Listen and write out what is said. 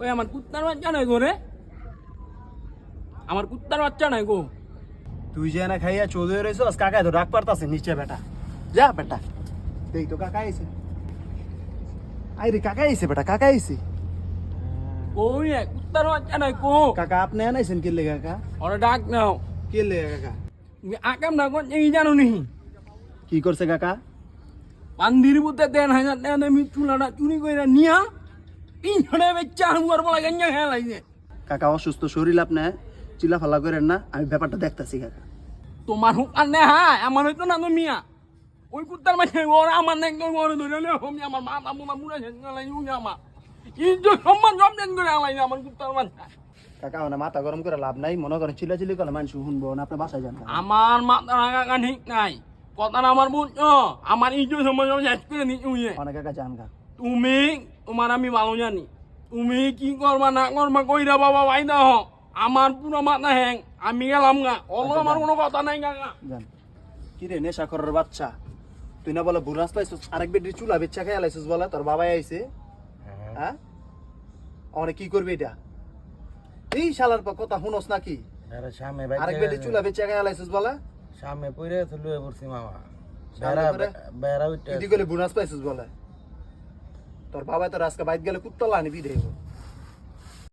ওই আমার কুত্তার বাচ্চা নাই গো রে, আমার কুত্তার বাচ্চা নাই গো। তুই যে না খাইয়া চৌধুরী রয়েছিস, কাকায় তো ডাক পারতাছে নিচে বেটা। যা বেটা, দেখ তো কাকা আইছে। আরে কাকা আইছে বেটা, কাকা আইছে। কই কুত্তার বাচ্চা নাই কো। কাকা আপনি আনাইছেন কে লেগে কাকা? ওরা ডাক নাও। কে লেগে কাকা? তুমি আকাম না করছে কি জানো নি? কি করছে কাকা? পান্দির বুতে 10,000 টাকা আমি চুলাটা চুরি করে নিয়া 300 বেচা আমার বলা গঞ্জা খেয়া লাগছে। কাকা অসুস্থ শরীর, আপনি চিল্লা ফাল্লা করেন না, আমি ব্যাপারটা দেখতাছি কাকা। তোমার হুক আর নে হ্যাঁ, আমার হইতো না তুমি মিয়া। ওই কুত্তার মাঝে ওরা আমার নেই ওরা ধরে নে আমি আমার মাথা মুনা মুনা শেষ গেলাই আমার ইজ্জত সম্মান সব দেন করে আলাই আমার কুত্তার মাঝে। কাকা মানে মাথা গরম করে লাভ নাই, মনে করেন চিল্লাচিল্লি করলে মানুষ শুনবো না, আপনি বাসায় যান। আমার মাথা রাখা ঠিক নাই, কথাটা আমার বুঝছো। আমার ইজ্জত সম্মান সব শেষ করে নিচ্ছি। অনেক কাকা যান গা। তুমি তোমার আমি ভালো জানি, তুমি কি করবা না করবা কইরা বাবা বাইদা হ। আমার পুরো মাথা হ্যাং, আমি গেলাম গা। অন্য আমার কোনো কথা নাই কাকা। যান। কি রে নেশা করার বাচ্চা, তুই না বলে বুড়াস পাইছিস, আরেক বেটির চুলা বেচ্চা খেয়ে আলাইছিস বলে, তোর বাবাই আইছে। হ্যাঁ অনেক কি করবি এটা? এই শালার কথা শুনোস নাকি? আরেক বেটির চুলা বেচ্চা খেয়ে আলাইছিস বলে, সামনে পড়ে লুয়ে পড়ছি মামা। কি করলে বুড়াস পাইছিস বলে? তোর বাবাই তোর আজকে বাইক গেলে কুত্তলা আনি বিধে।